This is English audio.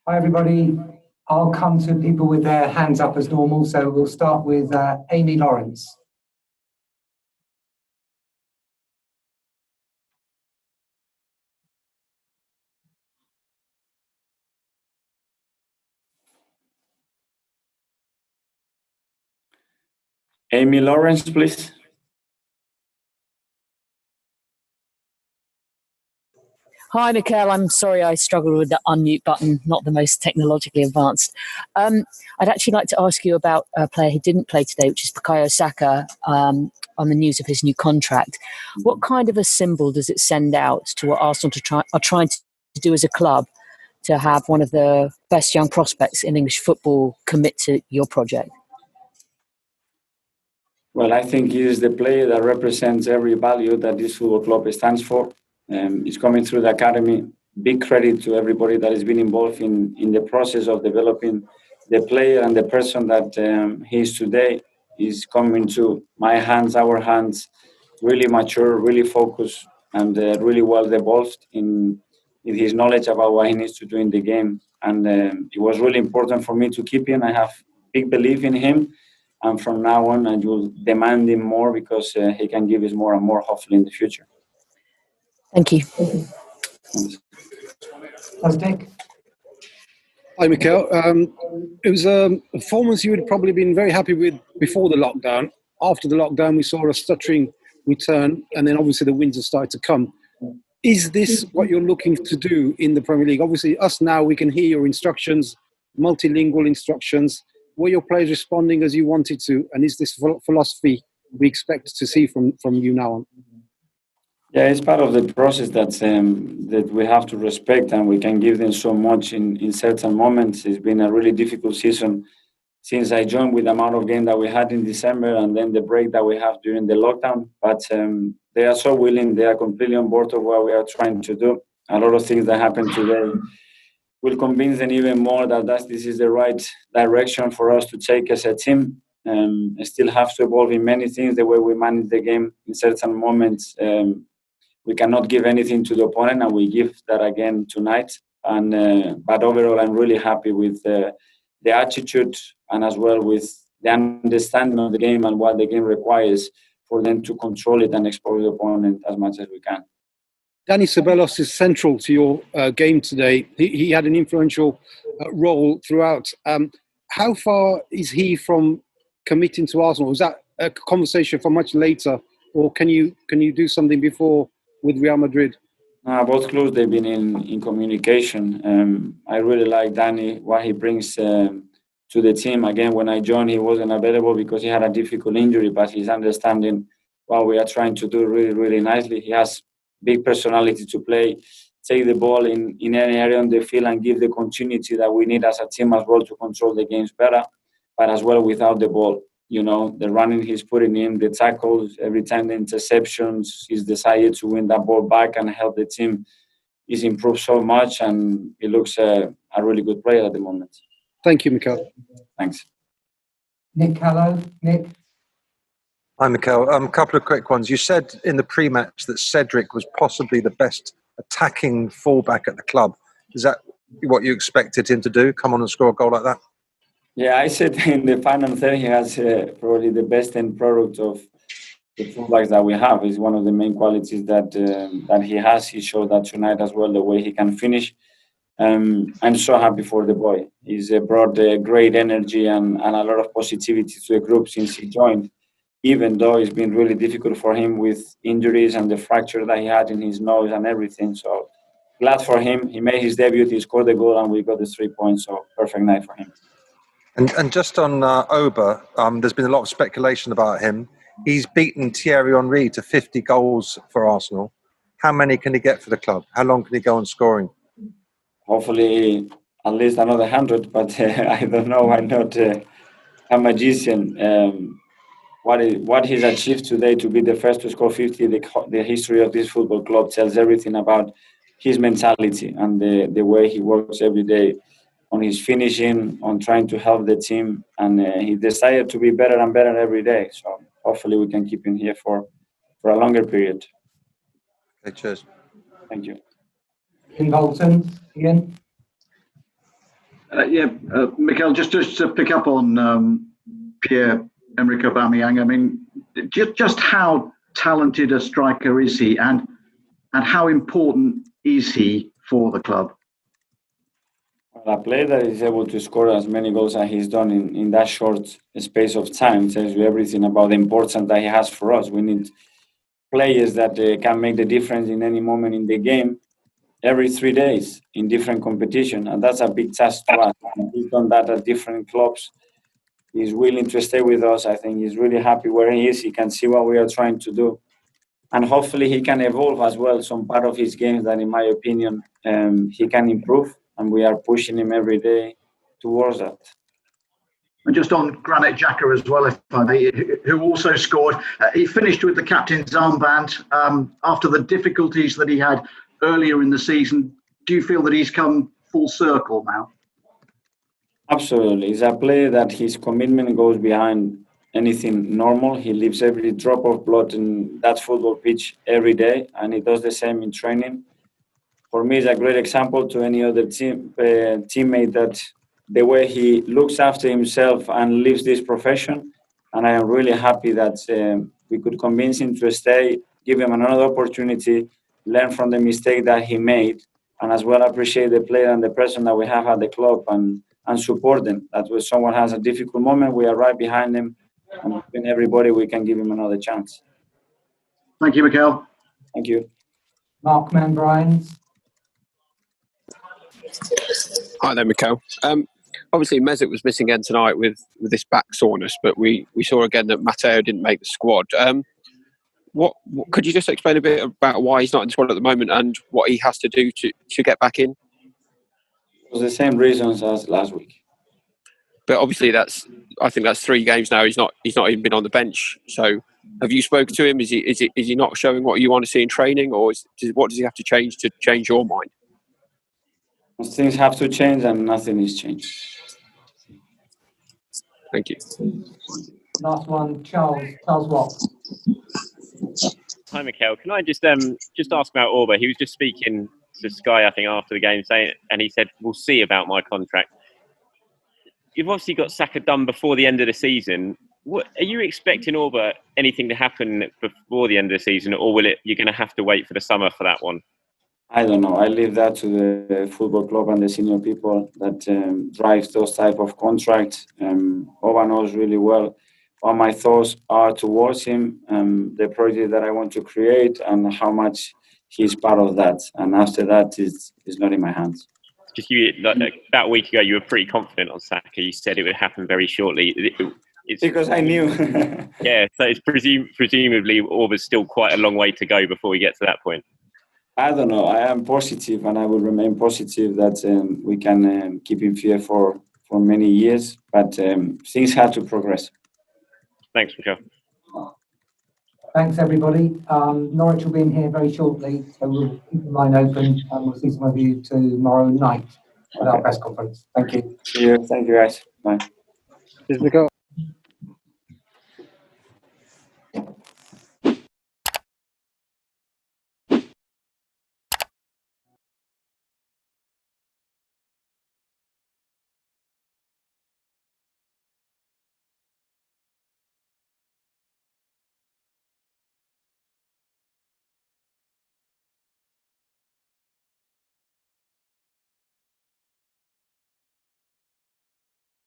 Hi, everybody. I'll come to people with their hands up as normal. So we'll start with Amy Lawrence. Amy Lawrence, please. Hi, Mikel. I'm sorry I struggled with the unmute button, not the most technologically advanced. I'd actually like to ask you about a player who didn't play today, which is Bukayo Saka, on the news of his new contract. What kind of a symbol does it send out to what Arsenal are trying to do as a club to have one of the best young prospects in English football commit to your project? Well, I think he is the player that represents every value that this football club stands for. He's coming through the academy. Big credit to everybody that has been involved in the process of developing the player and the person that he is today. He's coming to my hands, our hands, really mature, really focused, and really well evolved in his knowledge about what he needs to do in the game. And it was really important for me to keep him. I have big belief in him. And from now on, I will demand him more because he can give us more and more, hopefully, in the future. Thank you. Nick. Hi, Mikel. It was a performance you would have probably been very happy with before the lockdown. After the lockdown, we saw a stuttering return, and then obviously the wins have started to come. Is this what you're looking to do in the Premier League? Obviously, us now, we can hear your instructions, multilingual instructions. Were your players responding as you wanted to? And is this philosophy we expect to see from you now on? Yeah, it's part of the process that we have to respect, and we can give them so much in certain moments. It's been a really difficult season since I joined, with the amount of game that we had in December and then the break that we have during the lockdown. But they are so willing. They are completely on board of what we are trying to do. A lot of things that happen today will convince them even more that this is the right direction for us to take as a team. Still have to evolve in many things, the way we manage the game in certain moments. We cannot give anything to the opponent, and we give that again tonight. But overall, I'm really happy with the attitude, and as well with the understanding of the game and what the game requires for them to control it and expose the opponent as much as we can. Dani Ceballos is central to your game today. He had an influential role throughout. How far is he from committing to Arsenal? Was that a conversation for much later, or can you do something before with Real Madrid? Both clubs, they've been in communication. I really like Dani, what he brings to the team. Again, when I joined, he wasn't available because he had a difficult injury, but he's understanding what we are trying to do really, really nicely. He has big personality to play, take the ball in any area on the field and give the continuity that we need as a team as well to control the games better, but as well without the ball. You know, the running he's putting in, the tackles, every time the interceptions, his desire to win that ball back and help the team is improved so much, and he looks a really good player at the moment. Thank you, Mikel. Thanks. Nick Callow. Nick. Hi, Mikel. A couple of quick ones. You said in the pre-match that Cedric was possibly the best attacking fullback at the club. Is that what you expected him to do? Come on and score a goal like that? Yeah, I said in the final third, he has probably the best end product of the fullbacks that we have. Is one of the main qualities that he has. He showed that tonight as well, the way he can finish. I'm so happy for the boy. He's brought great energy and a lot of positivity to the group since he joined, even though it's been really difficult for him with injuries and the fracture that he had in his nose and everything. So glad for him. He made his debut, he scored the goal, and we got the 3 points. So perfect night for him. And just on Oba, there's been a lot of speculation about him. He's beaten Thierry Henry to 50 goals for Arsenal. How many can he get for the club? How long can he go on scoring? Hopefully at least another 100, but I don't know. I'm not a magician. What he's achieved today to be the first to score 50, the history of this football club tells everything about his mentality and the way he works every day on his finishing, on trying to help the team, and he decided to be better and better every day. So hopefully we can keep him here for a longer period. Okay, cheers. Thank you. In Bolton again. Mikel, just to pick up on Pierre-Emerick Aubameyang. I mean, just how talented a striker is he, and how important is he for the club? A player that is able to score as many goals as he's done in that short space of time tells you everything about the importance that he has for us. We need players that can make the difference in any moment in the game, every 3 days in different competition, and that's a big task to us. And he's done that at different clubs. He's willing to stay with us. I think he's really happy where he is. He can see what we are trying to do, and hopefully he can evolve as well. Some part of his games that, in my opinion, he can improve, and we are pushing him every day towards that. And just on Granit Xhaka as well, if I may, who also scored. He finished with the captain's armband after the difficulties that he had earlier in the season. Do you feel that he's come full circle now? Absolutely. He's a player that his commitment goes behind anything normal. He lives every drop of blood in that football pitch every day, and he does the same in training. For me, it's a great example to any other teammate that the way he looks after himself and lives this profession. And I am really happy that we could convince him to stay, give him another opportunity, learn from the mistake that he made, and as well appreciate the player and the person that we have at the club and support them. That when someone has a difficult moment, we are right behind them, and between everybody, we can give him another chance. Thank you, Mikel. Thank you. Mark Mann-Bryans. Hi there, Mikel. Obviously, Mesut was missing again tonight with this back soreness, but we saw again that Matteo didn't make the squad. What could you just explain a bit about why he's not in the squad at the moment and what he has to do to get back in? It was the same reasons as last week. But obviously, I think that's 3 games now. He's not even been on the bench. So, have you spoken to him? Is he not showing what you want to see in training, or what does he have to change your mind? Things have to change, and nothing is changed. Thank you. Last one, Charles Watt. Hi, Mikel. Can I just ask about Orba? He was just speaking to Sky, I think, after the game, and he said, "We'll see about my contract." You've obviously got Saka done before the end of the season. What are you expecting, Orba? Anything to happen before the end of the season, or you're going to have to wait for the summer for that one? I don't know. I leave that to the football club and the senior people that drive those type of contracts. Orba knows really well what my thoughts are towards him, the project that I want to create, and how much he's part of that. And after that, it's not in my hands. Just about a week ago, you were pretty confident on Saka. You said it would happen very shortly. It's because I knew. Yeah, so it's presumably Orba's still quite a long way to go before we get to that point. I don't know. I am positive, and I will remain positive that we can keep him here for many years. But things have to progress. Thanks, Mikel. Thanks, everybody. Norwich will be in here very shortly, so we'll keep the line open, and we'll see some of you tomorrow night at our press conference. Thank you. See you. Thank you, guys. Bye. Cheers, Mikel.